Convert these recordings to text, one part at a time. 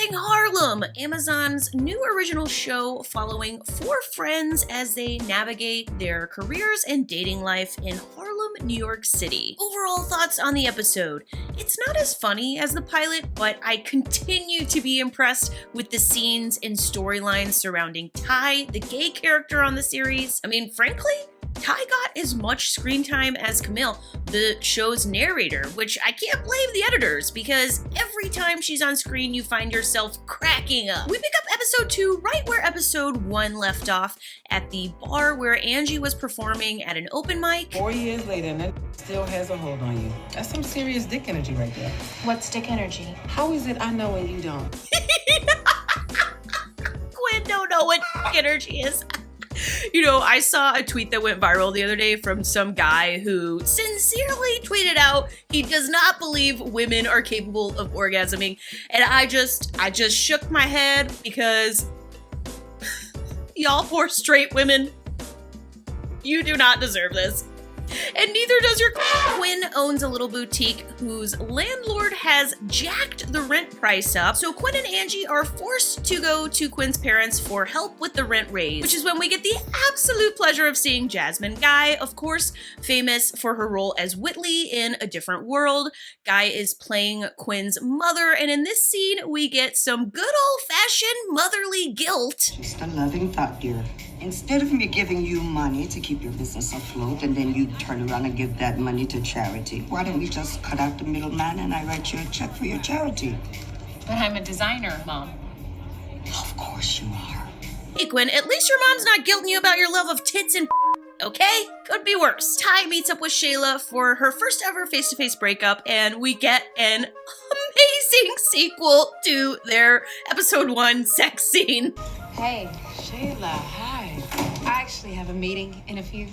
Escaping Harlem, Amazon's new original show following four friends as they navigate their careers and dating life in Harlem, New York City. Overall thoughts on the episode. It's not as funny as the pilot, but I continue to be impressed with the scenes and storylines surrounding Ty, the gay character on the series. I mean, frankly, Ty got as much screen time as Camille, the show's narrator, which I can't blame the editors because every time she's on screen, you find yourself cracking up. We pick up episode 2 right where episode 1 left off, at the bar where Angie was performing at an open mic. 4 years later, and that still has a hold on you. That's some serious dick energy right there. What's dick energy? How is it I know and you don't? Quinn don't know what energy is. You know, I saw a tweet that went viral the other day from some guy who sincerely tweeted out he does not believe women are capable of orgasming. And I just shook my head because y'all poor straight women, you do not deserve this. And neither does your Quinn owns a little boutique whose landlord has jacked the rent price up. So Quinn and Angie are forced to go to Quinn's parents for help with the rent raise, which is when we get the absolute pleasure of seeing Jasmine Guy, of course, famous for her role as Whitley in A Different World. Guy is playing Quinn's mother, and in this scene, we get some good old-fashioned motherly guilt. Just a loving thought, dear. Instead of me giving you money to keep your business afloat and then you turn around and give that money to charity, why don't we just cut out the middleman and I write you a check for your charity? But I'm a designer, Mom. Of course you are. Hey Quinn, at least your mom's not guilting you about your love of tits and okay? Could be worse. Ty meets up with Shayla for her first ever face-to-face breakup, and we get an amazing sequel to their episode 1 sex scene. Hey, Shayla, hi. I actually have a meeting in a few.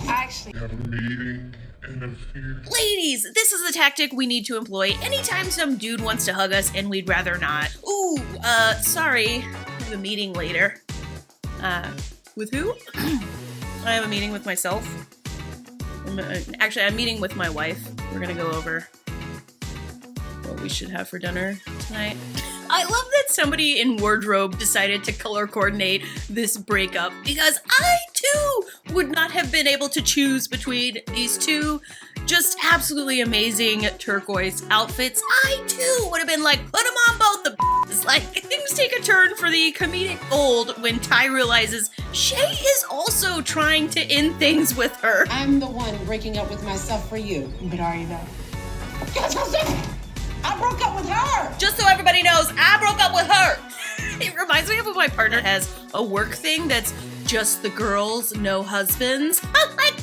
Ladies, this is the tactic we need to employ anytime some dude wants to hug us and we'd rather not. Ooh, sorry. I have a meeting later. With who? I have a meeting with myself. I'm meeting with my wife. We're gonna go over what we should have for dinner tonight. I love that somebody in wardrobe decided to color coordinate this breakup because I too would not have been able to choose between these two just absolutely amazing turquoise outfits. I too would have been like, put them on both the b****s. Like, things take a turn for the comedic gold when Ty realizes Shay is also trying to end things with her. I'm the one breaking up with myself for you. But are you though? I broke up with her! Just so everybody knows, I broke up with her. It reminds me of when my partner has a work thing that's just the girls, no husbands. I'm like,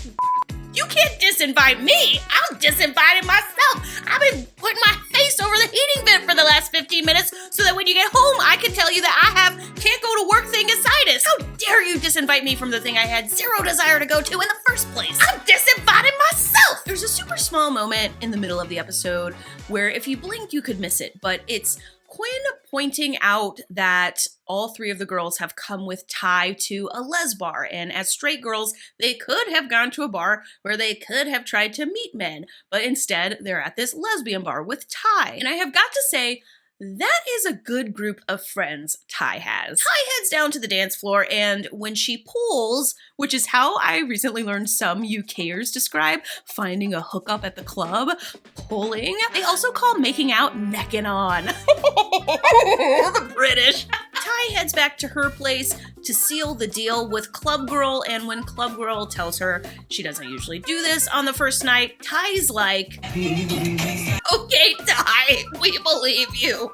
you can't disinvite me. I'm disinviting myself. I've been putting my face over the heating vent for the last 15 minutes so that when you get home, I can tell you that I have can't go to work thingitis. How dare you disinvite me from the thing I had zero desire to go to in the first place? I'm disinviting myself. There's a super small moment in the middle of the episode where if you blink, you could miss it, but it's Quinn pointing out that all three of the girls have come with Ty to a les bar, and as straight girls, they could have gone to a bar where they could have tried to meet men, but instead they're at this lesbian bar with Ty. And I have got to say, that is a good group of friends Ty has. Ty heads down to the dance floor, and when she pulls, which is how I recently learned some UKers describe finding a hookup at the club, pulling, they also call making out necking on. The British. Ty heads back to her place to seal the deal with Club Girl, and when Club Girl tells her she doesn't usually do this on the first night, Ty's like, okay, Ty, we believe you.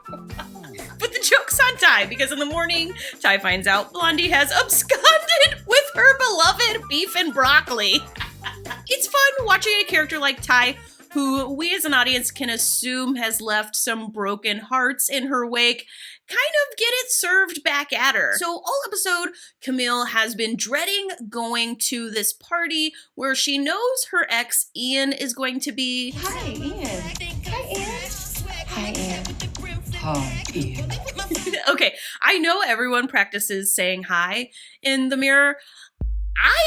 But the joke's on Ty, because in the morning, Ty finds out Blondie has absconded with her beloved beef and broccoli. It's fun watching a character like Ty, who we as an audience can assume has left some broken hearts in her wake, kind of get it served back at her. So all episode, Camille has been dreading going to this party where she knows her ex, Ian, is going to be. Hi, Ian. Hi, Ian. Hi, Ian. Hi, Ian. Okay, I know everyone practices saying hi in the mirror. I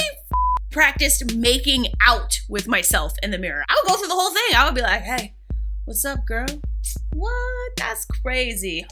practiced making out with myself in the mirror. I would go through the whole thing. I would be like, hey, what's up, girl? What? That's crazy.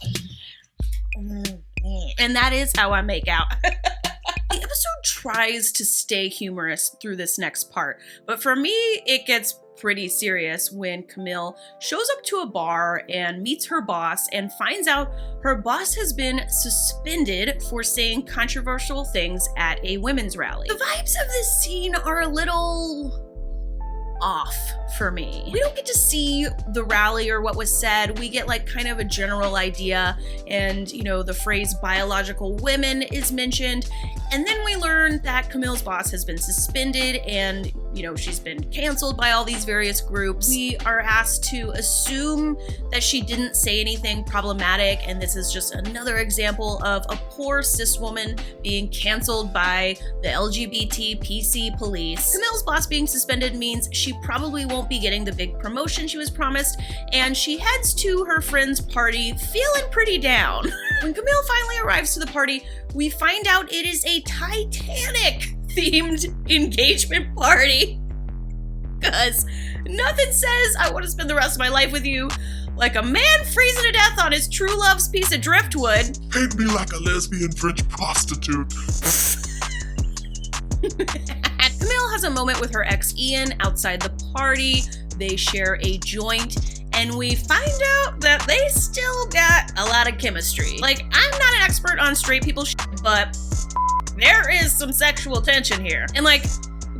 And that is how I make out. The episode tries to stay humorous through this next part, but for me, it gets pretty serious when Camille shows up to a bar and meets her boss and finds out her boss has been suspended for saying controversial things at a women's rally. The vibes of this scene are a little off for me. We don't get to see the rally or what was said. We get like kind of a general idea, and you know, the phrase biological women is mentioned, and then we learn that Camille's boss has been suspended and you know, she's been canceled by all these various groups. We are asked to assume that she didn't say anything problematic, and this is just another example of a poor cis woman being canceled by the LGBT PC police. Camille's boss being suspended means she probably won't be getting the big promotion she was promised, and she heads to her friend's party feeling pretty down. When Camille finally arrives to the party, we find out it is a Titanic-themed engagement party. Because nothing says I want to spend the rest of my life with you like a man freezing to death on his true love's piece of driftwood. Paint me like a lesbian French prostitute. Camille has a moment with her ex Ian outside the party. They share a joint, and we find out that they still got a lot of chemistry. Like, I'm not an expert on straight people shit, but there is some sexual tension here. And like,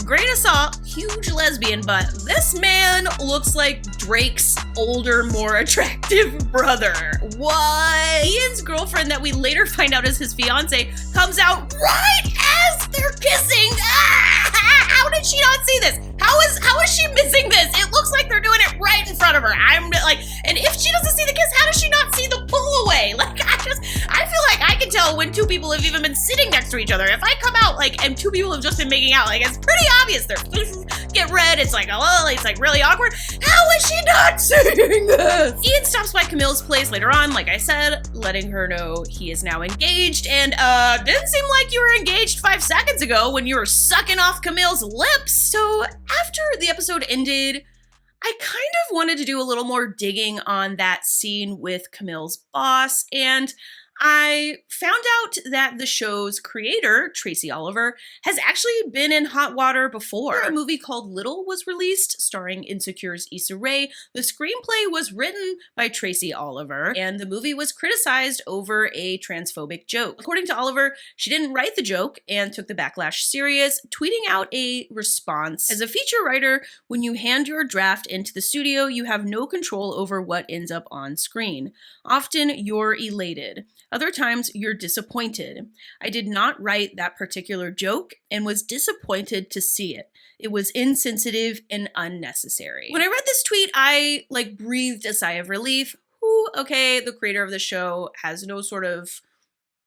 grain of salt, huge lesbian, but this man looks like Drake's older, more attractive brother. What? Ian's girlfriend, that we later find out is his fiance, comes out right as they're kissing. How did she not see this? How is she missing this? It looks like they're doing it right in front of her. I'm like, and if she doesn't see the kiss, how does she not see the pull away? Like, I feel like I can tell when two people have even been sitting next to each other. If I come out like and two people have just been making out, like it's pretty obvious their faces get red. It's like, oh, it's like really awkward. How is she not seeing this? Ian stops by Camille's place later on, like I said, letting her know he is now engaged, and didn't seem like you were engaged 5 seconds ago when you were sucking off Camille's lips. So after the episode ended, I kind of wanted to do a little more digging on that scene with Camille's boss, and I found out that the show's creator, Tracy Oliver, has actually been in hot water before. A movie called Little was released, starring Insecure's Issa Rae. The screenplay was written by Tracy Oliver, and the movie was criticized over a transphobic joke. According to Oliver, she didn't write the joke and took the backlash serious, tweeting out a response. As a feature writer, when you hand your draft into the studio, you have no control over what ends up on screen. Often, you're elated. Other times, you're disappointed. I did not write that particular joke and was disappointed to see it. It was insensitive and unnecessary. When I read this tweet, I breathed a sigh of relief. Ooh, okay, the creator of the show has no sort of,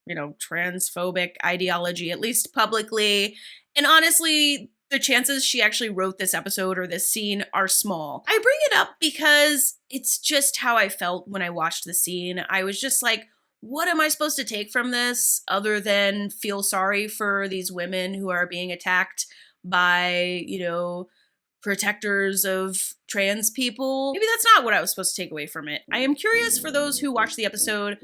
transphobic ideology, at least publicly. And honestly, the chances she actually wrote this episode or this scene are small. I bring it up because it's just how I felt when I watched the scene. I was just like, what am I supposed to take from this other than feel sorry for these women who are being attacked by, protectors of trans people? Maybe that's not what I was supposed to take away from it. I am curious for those who watched the episode.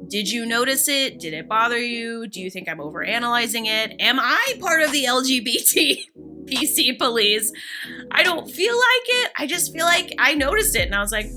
Did you notice it? Did it bother you? Do you think I'm overanalyzing it? Am I part of the LGBT PC police? I don't feel like it. I just feel like I noticed it and I was like,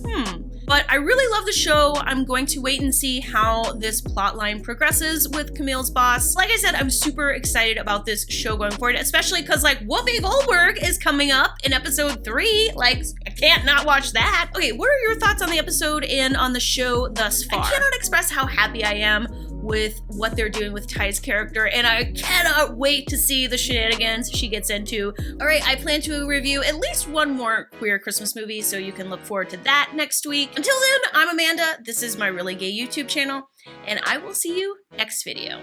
But I really love the show. I'm going to wait and see how this plotline progresses with Camille's boss. Like I said, I'm super excited about this show going forward, especially because Whoopi Goldberg is coming up in episode 3. I can't not watch that. Okay, what are your thoughts on the episode and on the show thus far? I cannot express how happy I am with what they're doing with Ty's character, and I cannot wait to see the shenanigans she gets into. All right, I plan to review at least one more queer Christmas movie, so you can look forward to that next week. Until then, I'm Amanda. This is my Really Gay YouTube channel, and I will see you next video.